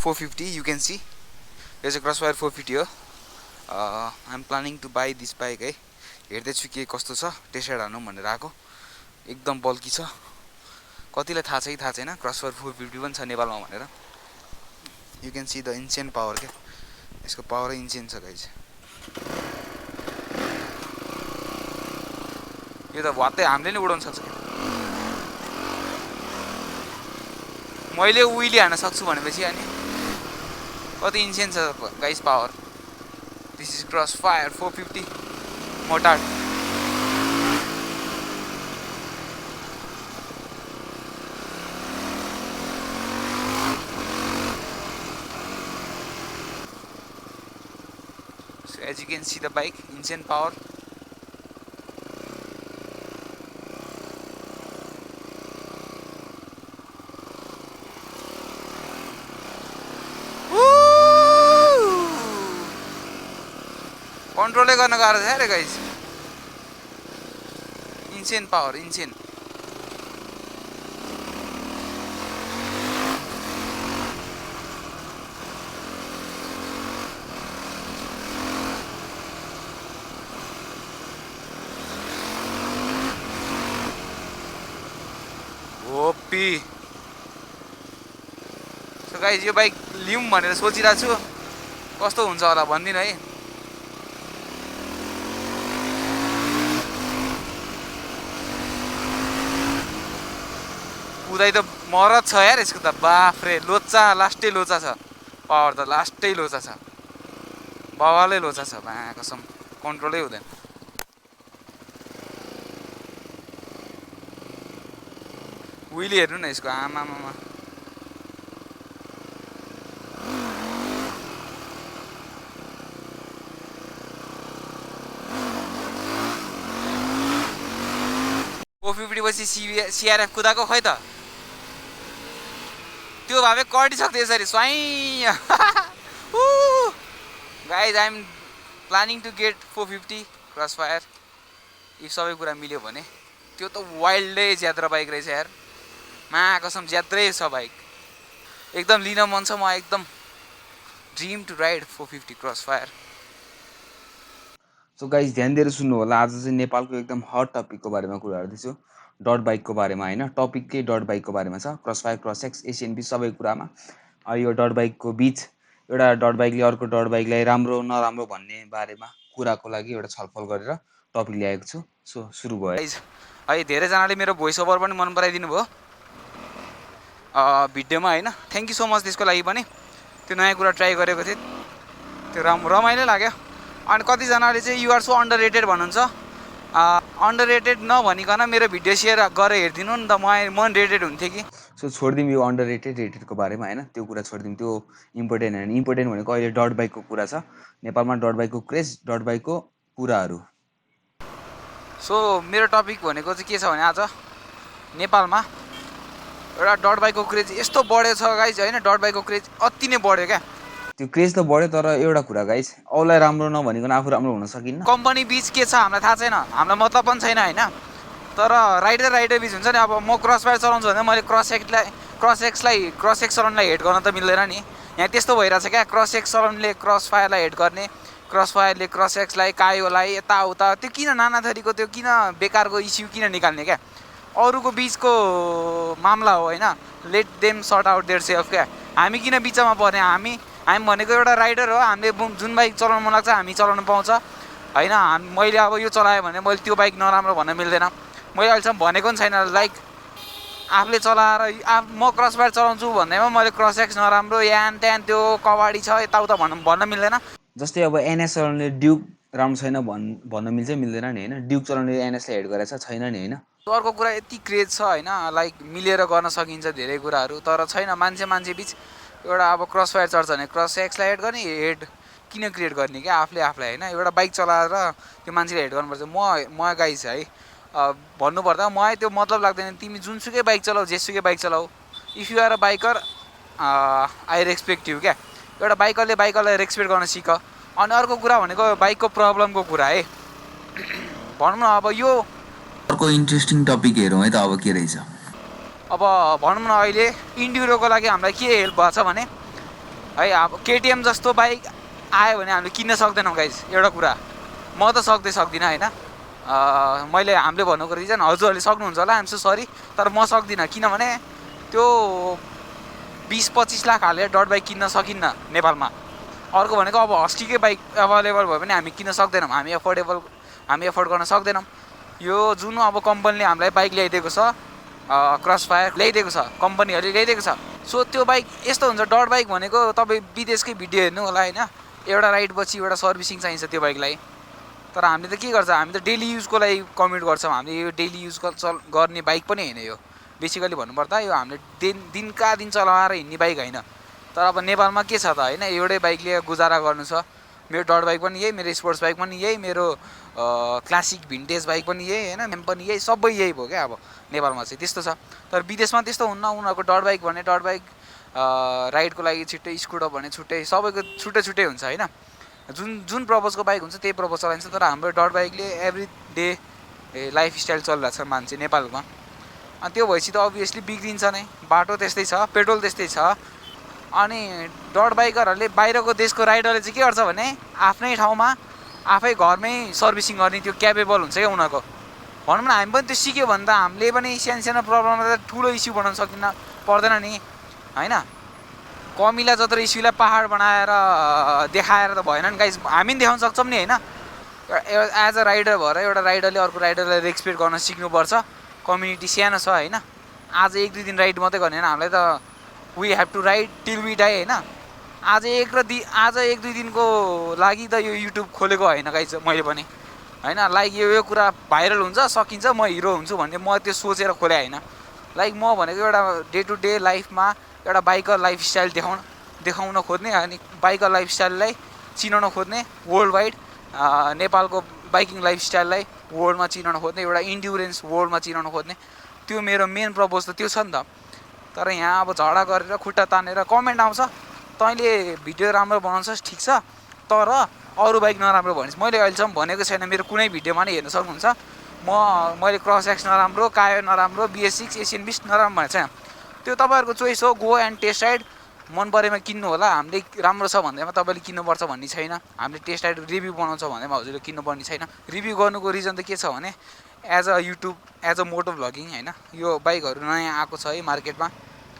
450 you can see. There's a Crossfire 450 हो. I'm planning to buy this bike है. हेर्दैछु के कस्तो छ, टेस्ट हान्नु भनेर आको. एकदम बल्की छ. कतिलाई थाहा छ कि थाहा छैन, Crossfire 450 पनि छ नेपालमा भनेर. You can see the insane power के. यसको पावर insane छ गाइस. यो त वात्तै हामीले नि उडाउन सक्छ. मैले उइली हान्न सक्छु भनेपछि अनि कति इन्सेन्स छ guys power. This is Crossfire 450 motard. So as you can see the bike, insane power. Control गर्न गाह्रो छ रे guys. Insane power, insane. OP. So guys यो बाइक लिउँ भनेर सोचिरहेको छु. कस्तो हुन्छ होला भन्दिनु है. कुदाइ त मरत छ यार यसको त. बाफ रे, लोचा, लास्टै लोचा छ. पावर त लास्टै लोचा छ. बाबाले लोचा छ. बा कसम कन्ट्रोलै हुँदैन. विली हेर्नु न यसको. आमामामा. पछि CRF कुदाको खै त. त्यो भावे कटिसक्थ्यो यसरी स्वाई. Guys I am planning to get 450 Crossfire. यी सबै कुरा मिल्यो भने त्यो त वाइल्डै ज्यात्रा बाइक रहेछ यार. मा कसम ज्यात्रै छ बाइक. एकदम लिन मन छ. म एकदम dream to ride 450 Crossfire. So guys ध्यान दिएर सुन्नु होला. आज चाहिँ नेपालको एकदम हट टपिकको बारेमा कुरा गर्दैछु. डट बाइकको बारेमा होइन. टपिकै डट बाइकको बारेमा छ. Crossfire, क्रसएक्स, एसिएनबी सबै कुरामा. यो डट बाइकको बिच एउटा डट बाइकले अर्को डट बाइकलाई राम्रो नराम्रो भन्ने बारेमा कुराको लागि एउटा छलफल गरेर टपिक ल्याएको छु. सो सुरु भयो है. धेरैजनाले मेरो भोइस ओभर पनि मन पराइदिनु भयो भिडियोमा होइन. थ्याङ्क यू सो मच त्यसको लागि पनि. त्यो नयाँ कुरा ट्राई गरेको थिएँ. त्यो रमाइलो लाग्यो. अनि कतिजनाले चाहिँ युआर सो अन्डर रेटेड भन्नुहुन्छ. अन्डर रेटेड नभनिकन मेरो भिडियो सेयर गरेर हेरिदिनु नि त. म रेटेड हुन्थेँ कि. सो छोडिदिउँ यो अन्डर रेटेडको बारेमा होइन. त्यो कुरा छोडिदिउँ. त्यो इम्पोर्टेन्ट होइन. इम्पोर्टेन्ट भनेको अहिले डट बाइकको कुरा छ. नेपालमा डट बाइकको क्रेज, डट बाइकको कुराहरू. सो मेरो टपिक भनेको चाहिँ के छ भने आज नेपालमा एउटा डट बाइकको क्रेज यस्तो बढ्यो छ गाइज होइन. डट बाइकको क्रेज अति नै बढ्यो क्या. त्यो क्रेज त बढ्यो तर एउटा कुरा गाइज, अरूलाई राम्रो नभनिकन आफू राम्रो हुन सकिन्न. कम्पनी बिच के छ हामीलाई थाहा छैन. हामीलाई मतलब पनि छैन होइन. तर राइडर बिच हुन्छ नि. अब म Crossfire चलाउँछु भने मैले क्रसएक्स चलाउनलाई हेड गर्न त मिल्दैन नि. यहाँ त्यस्तो भइरहेछ क्या. क्रसएक्स चलाउनेले Crossfireलाई हेड गर्ने, Crossfireले क्रसएक्सलाई, कायोलाई यताउता. त्यो किन नाना थरीको त्यो किन बेकारको इस्यु किन निकाल्ने क्या. अरूको बिचको मामला हो होइन. Let them sort out their self क्या. हामी किन बिचमा पर्ने. हामी भनेको एउटा राइडर हो. हामीले जुन बाइक चलाउनु मन लाग्छ हामी चलाउनु पाउँछ होइन. मैले अब यो चलाएँ भने मैले त्यो बाइक नराम्रो भन्न मिल्दैन. मैले अहिलेसम्म भनेको पनि छैन. लाइक आफूले चलाएर म Crossfire चलाउँछु भन्दैमा मैले क्रसएक्स नराम्रो यान त्यान त्यो कबाडी छ यताउता भन्न मिल्दैन. जस्तै अब एनएस चलाउने ड्युक राम्रो छैन भन्न मिल्छ मिल्दैन नि होइन. ड्युक चलाउने एनएसले हेड गरेछ छैन नि होइन. अर्को कुरा यति क्रेज छ होइन. लाइक मिलेर गर्न सकिन्छ धेरै कुराहरू. तर छैन मान्छे बिच एउटा अब Crossfire चढ्छ भने क्रसएक्सलाई हेड गर्ने. हेड किन क्रिएट गर्ने क्या आफूलाई होइन. एउटा बाइक चलाएर त्यो मान्छेले हेड गर्नुपर्छ. म गाइस है भन्नुपर्दा मलाई त्यो मतलब लाग्दैन. तिमी जुनसुकै बाइक चलाऊ, जेसुकै बाइक चलाऊ, if you are a biker I respect you क्या. एउटा बाइकरलाई रेस्पेक्ट गर्न सिक. अनि अर्को कुरा भनेको बाइकको प्रब्लमको कुरा है. भनौँ न अब यो अर्को इन्ट्रेस्टिङ टपिक हेरौँ है त. अब के रहेछ अब भनौँ न अहिले इन्ड्युरोको लागि हामीलाई के हेल्प भएको छ भने है। अब केटिएम जस्तो बाइक आयो भने हामीले किन्न सक्दैनौँ गाइज, एउटा कुरा म त सक्दिनँ होइन। हामीले भन्नुको रिजन हजुरहरूले सक्नुहुन्छ होला, आइएम सो सरी, तर म सक्दिनँ किनभने त्यो 20-25 लाख हालेर डट बाइक किन्न सकिन्न नेपालमा। अर्को भनेको अब हस्कीकै बाइक अभाइलेबल भयो भने हामी किन्न सक्दैनौँ, हामी एफोर्ड गर्न सक्दैनौँ। यो जुन अब कम्पनीले हामीलाई बाइक ल्याइदिएको छ, क्रसफायर ल्याइदिएको छ, कम्पनीहरूले ल्याइदिएको छ। सो त्यो बाइक यस्तो हुन्छ, डट बाइक भनेको तपाईँ विदेशकै भिडियो हेर्नु होला होइन, एउटा राइडपछि एउटा सर्भिसिङ चाहिन्छ त्यो बाइकलाई। तर हामीले त के गर्छ, हामी त डेली युजको लागि कम्युट गर्छौँ, हामीले यो डेली युज गर्ने बाइक पनि होइन यो। बेसिकली भन्नुपर्दा यो हामीले दिनका दिन चलाएर हिँड्ने बाइक होइन। तर अब नेपालमा के छ त होइन, एउटै बाइकले गुजारा गर्नु छ। मेरो डट बाइक पनि यही, मेरो स्पोर्ट्स बाइक पनि यही, मेरो क्लासिक भिन्टेज बाइक पनि यही होइन, मेम पनि यही, सबै यही भयो क्या। अब नेपालमा चाहिँ त्यस्तो छ, तर विदेशमा त्यस्तो हुन्न। उनीहरूको डट बाइक भने डट बाइक, राइडको लागि छुट्टै, स्कुटर भने छुट्टै, सबैको छुट्टै हुन्छ होइन। जुन पर्पजको बाइक हुन्छ त्यही पर्पज चलाइन्छ। तर हाम्रो डट बाइकले एभ्री डे लाइफस्टाइल चलिरहेको छ मान्छे नेपालमा। अनि त्यो भएपछि त अभियसली बिग्रिन्छ नै, बाटो त्यस्तै छ, पेट्रोल त्यस्तै छ। अनि डट बाइकरहरूले, बाहिरको देशको राइडरले चाहिँ के गर्छ भने आफ्नै ठाउँमा आफै घरमै सर्भिसिङ गर्ने त्यो क्यापेबल हुन्छ क्या उनीहरूको। भनौँ न हामी पनि त्यो सिक्यो भने त हामीले पनि सानो प्रब्लमलाई त ठुलो इस्यु बनाउन पर्दैन नि होइन। कमिला जत्रो इस्युलाई पहाड बनाएर देखाएर त भएन नि गाइज, हामी पनि देखाउन सक्छौँ नि होइन। एज अ राइडर भएर एउटा राइडरले अर्को राइडरलाई रेस्पेक्ट गर्न सिक्नुपर्छ। कम्युनिटी सानो छ होइन, आज 1-2 दिन राइड मात्रै गर्ने होइन, हामीलाई त we have to ride till we die होइन। आज 1-2 दिनको लागि त यो युट्युब खोलेको होइन गाइज मैले पनि होइन। लाइक यो कुरा भाइरल हुन्छ, सकिन्छ, म हिरो हुन्छु भन्ने म त्यो सोचेर खोले होइन। लाइक म भनेको एउटा डे टु डे लाइफमा एउटा बाइकर लाइफस्टाइल देखाउन खोज्ने, अनि बाइकर लाइफस्टाइललाई चिनाउन खोज्ने वर्ल्ड वाइड, नेपालको बाइकिङ लाइफस्टाइललाई वर्ल्डमा चिनाउन खोज्ने, एउटा इन्ड्युरेन्स वर्ल्डमा चिनाउन खोज्ने, त्यो मेरो मेन पर्पज त त्यो छ नि त। तर यहाँ अब झगडा गरेर खुट्टा तानेर कमेन्ट आउँछ, तैँले भिडियो राम्रो बनाउँछस् ठिक छ, तर अरू बाइक नराम्रो भनिस्। मैले अहिलेसम्म भनेको छैन, मेरो कुनै भिडियोमा नै हेर्न सक्नुहुन्छ। मैले क्रस एक्स नराम्रो, कायो नराम्रो, BS6 एसियन बिस्ट नराम्रो भनेको छैन। त्यो तपाईँहरूको चोइस हो, गो एन्ड टेस्ट राइड, मन परेमा किन्नु होला। हामीले राम्रो छ भन्दैमा तपाईँले किन्नुपर्छ भन्ने छैन, हामीले टेस्ट राइड रिभ्यू बनाउँछ भन्दैमा हजुरले किन्नुपर्ने छैन। रिभ्यू गर्नुको रिजन त के छ भने as a YouTube, as a moto vlogging होइन, यो बाइकहरू नयाँ आएको छ है मार्केटमा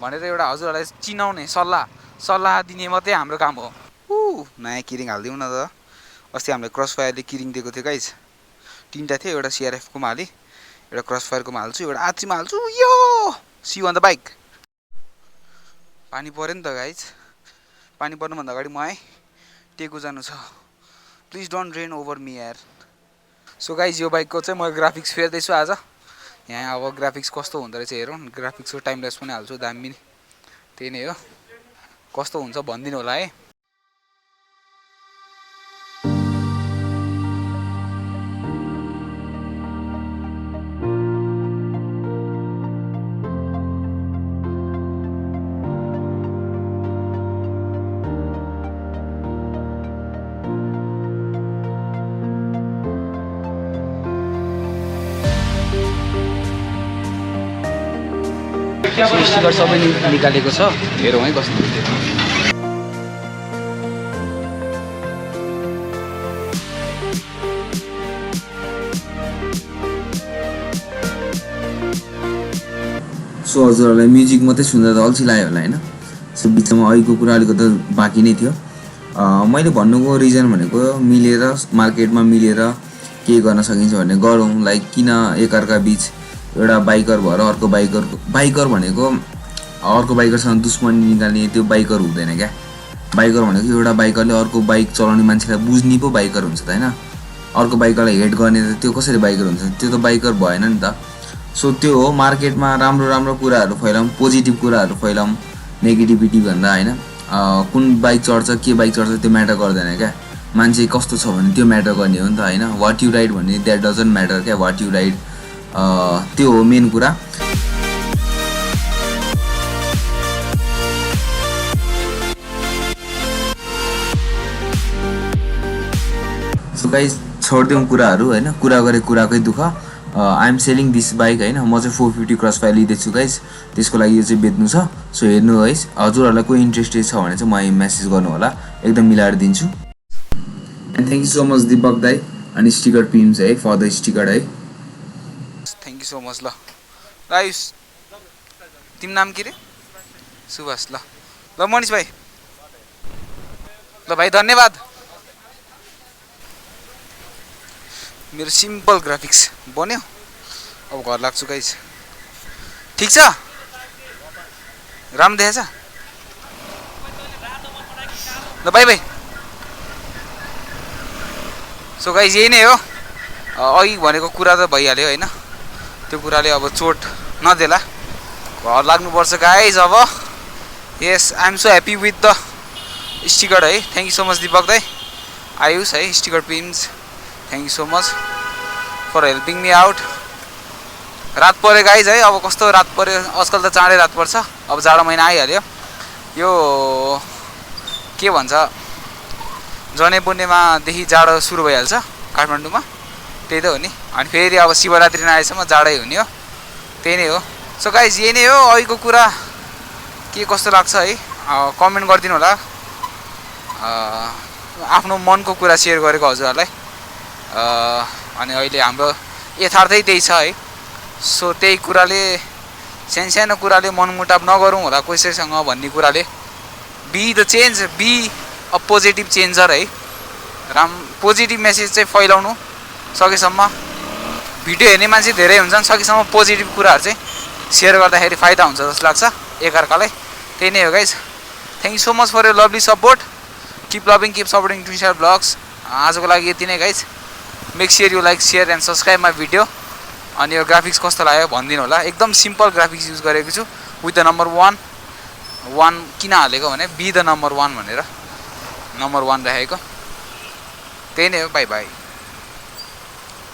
भनेर एउटा हजुरहरूलाई चिनाउने, सल्लाह दिने मात्रै हाम्रो काम हो। नयाँ किरिङ हालिदिउँ न त। अस्ति हामीले क्रसफायरले किरिङ दिएको थियो गाइज, 3टा थियो, एउटा CRF-कोमा हालेँ, एउटा क्रसफायरकोमा हाल्छु, एउटा आत्रीमा हाल्छु। यो सी अन द बाइक। पानी पऱ्यो नि त गाइज, पानी पर्नुभन्दा अगाडि म आएँ, टेकु जानु छ। Please don't rain over me यार। सो गाइज यो बाइकको चाहिँ म ग्राफिक्स फेर्दैछु आज। यहाँ अब ग्राफिक्स कस्तो हुँदो रहेछ हेरौँ, ग्राफिक्सको टाइम ल्याप्स पनि हाल्छु, दामी। त्यही नै हो, कस्तो हुन्छ भनिदिनु होला है। स्टिकर सबै निकालेको छ, हेरौँ है कस्तो हुन्छ। सो हजुरहरूलाई म्युजिक मात्रै सुन्दा त अल्छी लाग्यो होला होइन। सो बिचमा अहिलेको कुरा अलिकति त बाँकी नै थियो। मैले भन्नुको रिजन भनेको मिलेर, मार्केटमा मिलेर के गर्न सकिन्छ भने गरौँ। लाइक किन एकअर्का बिच एउटा बाइकर भएर अर्को बाइकर भनेको अर्को बाइकरसँग दुश्मनी निकाल्ने त्यो बाइकर हुँदैन क्या। बाइकर भनेको एउटा बाइकरले अर्को बाइक चलाउने मान्छेलाई बुझ्ने पो बाइकर हुन्छ त होइन। अर्को बाइकरलाई हेट गर्ने त त्यो कसरी बाइकर हुन्छ, त्यो त बाइकर भएन नि त। सो त्यो हो, मार्केटमा राम्रो कुराहरू फैलाउँ, पोजिटिभ कुराहरू फैलाउँ, नेगेटिभिटी भन्दा होइन। कुन बाइक चढ्छ, के बाइक चढ्छ त्यो म्याटर गर्दैन क्या। मान्छे कस्तो छ भने त्यो म्याटर गर्ने हो नि त होइन। वाट यु राइड भन्ने द्याट डजन्ट म्याटर क्या, वाट यु राइड त्यो हो मेन कुरा। सो गाइस छोडिदिउँ कुराहरू होइन, कुरा गरे कुराकै दुःख, I am selling this bike होइन, म चाहिँ 450 क्रसफायर लिँदैछु गाइस, त्यसको लागि यो चाहिँ बेच्नु छ। सो हेर्नु है, हजुरहरूलाई कोही इन्ट्रेस्टेड छ भने चाहिँ मलाई मेसेज गर्नु होला, एकदम मिलाएर दिन्छु। And thank you so much Dipak दाई अनि स्टिकर पिम्स है फर द स्टिकर है। Thank you so much. ल आयुष तिम्रो नाम के रे? सुभाष। ल ल मनिष भाइ, ल भाइ धन्यवाद। मेरो सिम्पल ग्राफिक्स बन्यो, अब घर लाग्छु गाइस। ठिक छ, राम्रो देखेछ। ल बाई बाई। सो गाइस यही नै हो, अघि भनेको कुरा त भइहाल्यो होइन, त्यो कुराले अब चोट नदेला, घर लाग्नुपर्छ गाइस अब। Yes I am so happy with the sticker है। Thank you so much Dipak दाई, आयुष है स्टिकर पिम्स, thank you so much for helping me out. रात पऱ्यो गाइज है, अब कस्तो रात पऱ्यो, आजकल त चाँडै रात पर्छ, अब जाडो महिना आइहाल्यो। यो के भन्छ, जनै पूर्णिमादेखि जाडो सुरु भइहाल्छ काठमाडौँमा, त्यही त हो नि। अनि फेरि अब शिवरात्रि नआएसम्म जाडै हुने हो, त्यही नै हो। सो गाइज यही नै हो अहिलेको कुरा, के कस्तो लाग्छ है कमेन्ट गरिदिनु होला। आफ्नो मनको कुरा सेयर गरेको हजुरहरूलाई। अनि अहिले हाम्रो यथार्थै त्यही छ है। सो त्यही कुराले, सानो कुराले मनमुटाव नगरौँ होला कसैसँग भन्ने कुराले, be the change, be a positive changer है। पोजिटिभ मेसेज चाहिँ फैलाउनु सकेसम्म, भिडियो हेर्ने मान्छे धेरै हुन्छन्, सकेसम्म पोजिटिभ कुराहरू चाहिँ सेयर गर्दाखेरि फाइदा हुन्छ जस्तो लाग्छ एकअर्कालाई। त्यही नै हो guys, thank you so much for your lovely support, keep loving keep supporting Twitter blogs. आजको लागि यति नै guys, make sure you like share and subscribe my video. अनि यो ग्राफिक्स कस्तो लाग्यो भनिदिनु होला। एकदम सिम्पल ग्राफिक्स युज गरेको छु विथ द नम्बर 1 किन हालेको भने बी द नम्बर 1 भनेर नम्बर 1 राखेको। त्यही नै हो, बाई बाई।